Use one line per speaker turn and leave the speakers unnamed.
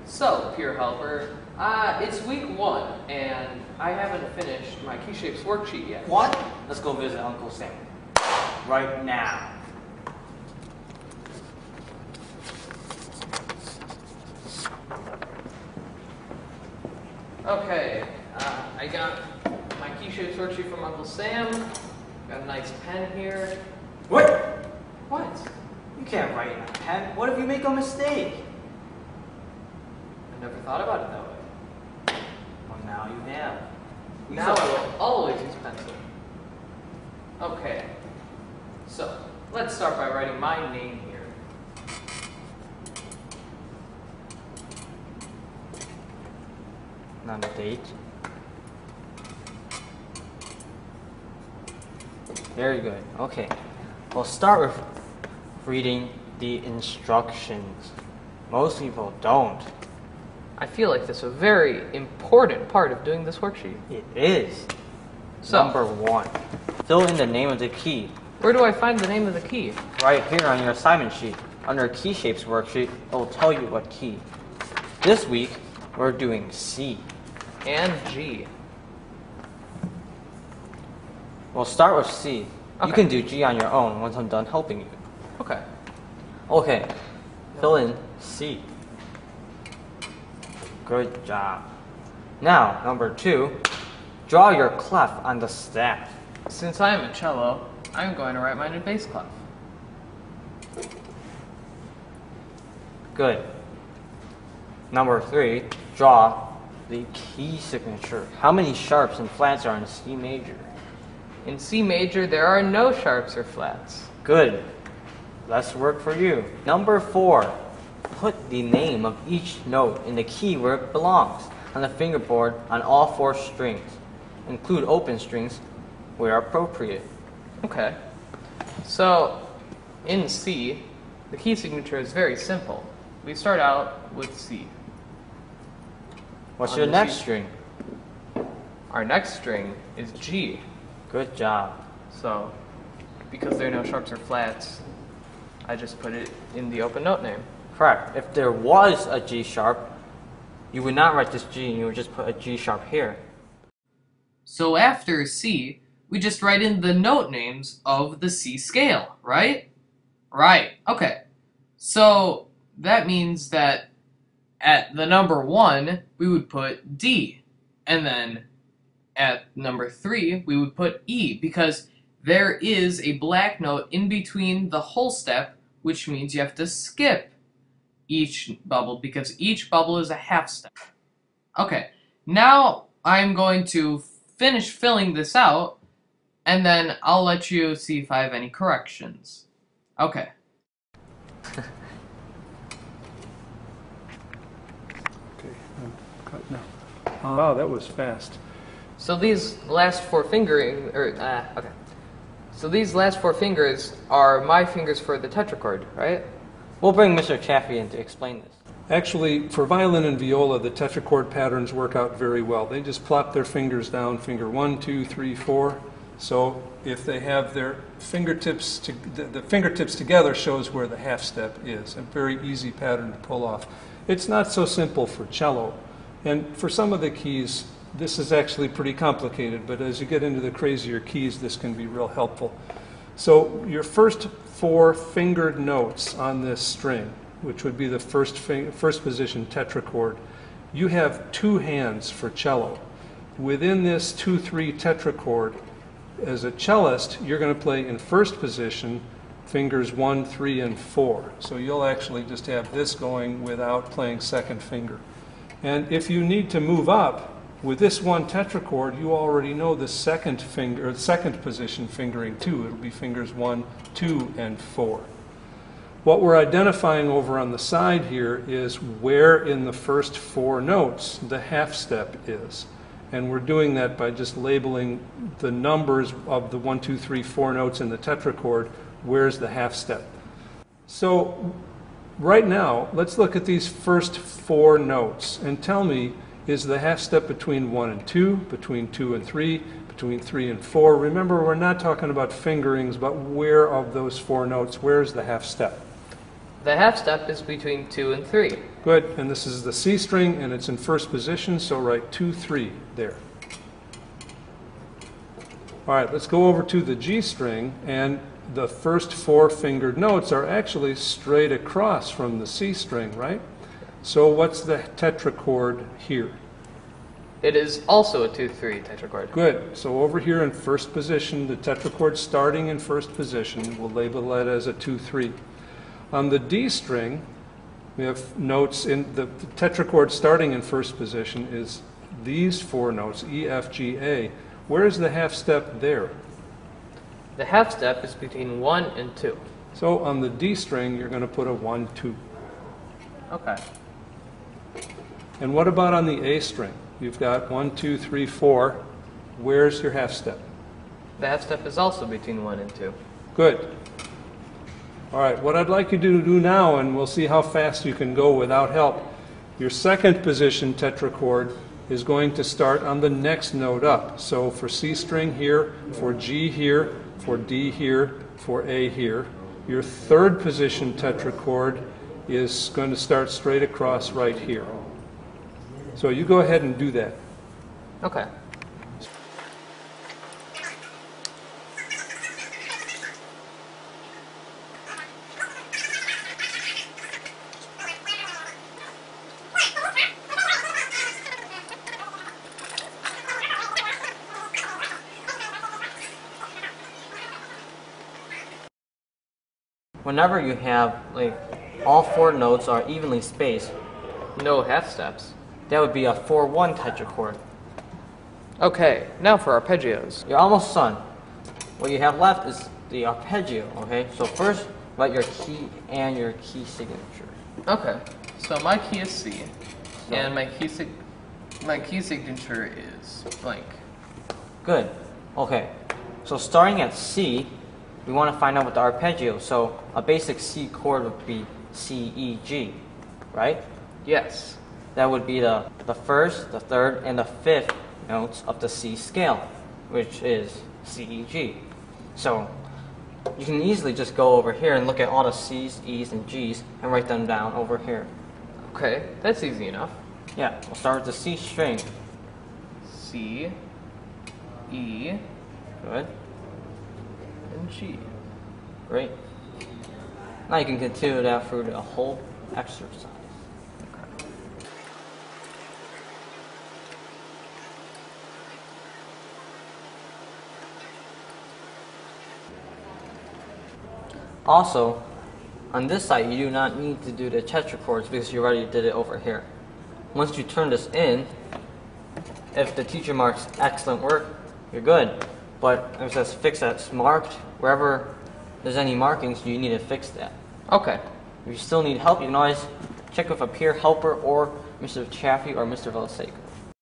So, peer helper, it's week 1, and I haven't finished my Key Shapes worksheet yet.
What? Let's go visit Uncle Sam. Right now.
Okay, I got my Key Shapes worksheet from Uncle Sam. Got a nice pen here.
What?
What?
You can't write in a pen. What if you make a mistake?
I never thought about it that way.
Well, now you have.
Now I will always use pencil. Okay, so let's start by writing my name here.
Not a date. Very good. Okay. We'll start with reading the instructions. Most people don't.
I feel like this is a very important part of doing this worksheet.
It is.
So,
Number 1. Fill in the name of the key.
where do I find the name of the key?
Right here on your assignment sheet. Under Key Shapes worksheet, it will tell you what key. This week, we're doing C.
And G.
We'll start with C.
Okay.
You can do G on your own once I'm done helping you.
Okay.
Okay, fill in C. Good job. Now, number 2, draw your clef on the staff.
Since I am a cello, I'm going to write mine in bass clef.
Good. Number 3, draw the key signature. How many sharps and flats are in C major?
In C major, there are no sharps or flats.
Good. Less work for you. Number 4, put the name of each note in the key where it belongs on the fingerboard on all 4 strings. Include open strings where appropriate.
Okay. So, in C, the key signature is very simple. We start out with C.
What's
On
your
the
next
C.
string?
Our next string is G.
Good job.
So, because there are no sharps or flats, I just put it in the open note name.
Correct. If there was a G sharp, you would not write this G, you would just put a G sharp here.
So after C, we just write in the note names of the C scale, right? Right, okay. So that means that at the number 1, we would put D. And then at number 3, we would put E, because there is a black note in between the whole step, which means you have to skip each bubble, because each bubble is a half step. Okay, now I'm going to finish filling this out, and then I'll let you see if I have any corrections. Okay.
Okay, I'm cut now. Wow, that was fast.
So these last 4 fingering, okay. So these last 4 fingers are my fingers for the tetrachord, right?
We'll bring Mr. Chaffee in to explain this.
Actually, for violin and viola, the tetrachord patterns work out very well. They just plop their fingers down, finger 1, 2, 3, 4. So if they have their fingertips, the fingertips together shows where the half step is. A very easy pattern to pull off. It's not so simple for cello. And for some of the keys, this is actually pretty complicated, but as you get into the crazier keys, this can be real helpful. So your first 4 fingered notes on this string, which would be the first position tetrachord, you have 2 hands for cello. Within this 2-3 tetrachord, as a cellist, you're going to play in first position fingers 1, 3, and 4. So you'll actually just have this going without playing second finger. And if you need to move up, with this 1 tetrachord, you already know the second finger, or second position fingering 2. It'll be fingers 1, 2, and 4. What we're identifying over on the side here is where in the first 4 notes the half step is. And we're doing that by just labeling the numbers of the 1, 2, 3, 4 notes in the tetrachord. Where's the half step? So right now, let's look at these first 4 notes and tell me, is the half step between 1 and 2, between 2 and 3, between 3 and 4? Remember, we're not talking about fingerings, but where of those 4 notes, where's the half step?
The half step is between 2 and 3.
Good, and this is the C string, and it's in first position, so write 2, 3 there. All right, let's go over to the G string, and the first 4 fingered notes are actually straight across from the C string, right? So what's the tetrachord here?
It is also a 2-3 tetrachord.
Good, so over here in first position, the tetrachord starting in first position, we'll label that as a 2, 3. On the D string, we have notes in the tetrachord starting in first position is these 4 notes, E, F, G, A. Where is the half step there?
The half step is between 1 and 2.
So on the D string, you're going to put a 1, 2.
Okay.
And what about on the A string? You've got 1, 2, 3, 4. Where's your half step?
The half step is also between 1 and 2.
Good. All right, what I'd like you to do now, and we'll see how fast you can go without help, your second position tetrachord is going to start on the next note up. So for C string here, for G here, for D here, for A here. Your third position tetrachord is going to start straight across right here. So you go ahead and do that.
Okay.
Whenever you have like all 4 notes are evenly spaced,
No half steps.
that would be a 4-1 tetrachord.
Okay, now for arpeggios.
You're almost done. What you have left is the arpeggio, okay? So first, write your key and your key signature.
Okay, so my key is C,
So-
and my key signature is blank.
Good. Okay. So starting at C, we want to find out what the arpeggio. So a basic C chord would be C, E, G, right?
Yes.
That would be the first, the third, and the fifth notes of the C scale, which is C, E, G. So you can easily just go over here and look at all the C's, E's, and G's and write them down over here.
Okay, that's easy enough.
Yeah, we'll start with the C string.
C, E,
Good.
and G.
Great. Now you can continue that through the whole exercise. Also, on this side, you do not need to do the tetrachords because you already did it over here. Once you turn this in, if the teacher marks excellent work, you're good. But if it says fix that's marked, wherever there's any markings, you need to fix that.
Okay.
If you still need help, you can always check with a peer helper or Mr. Chaffee or Mr. Velaseca.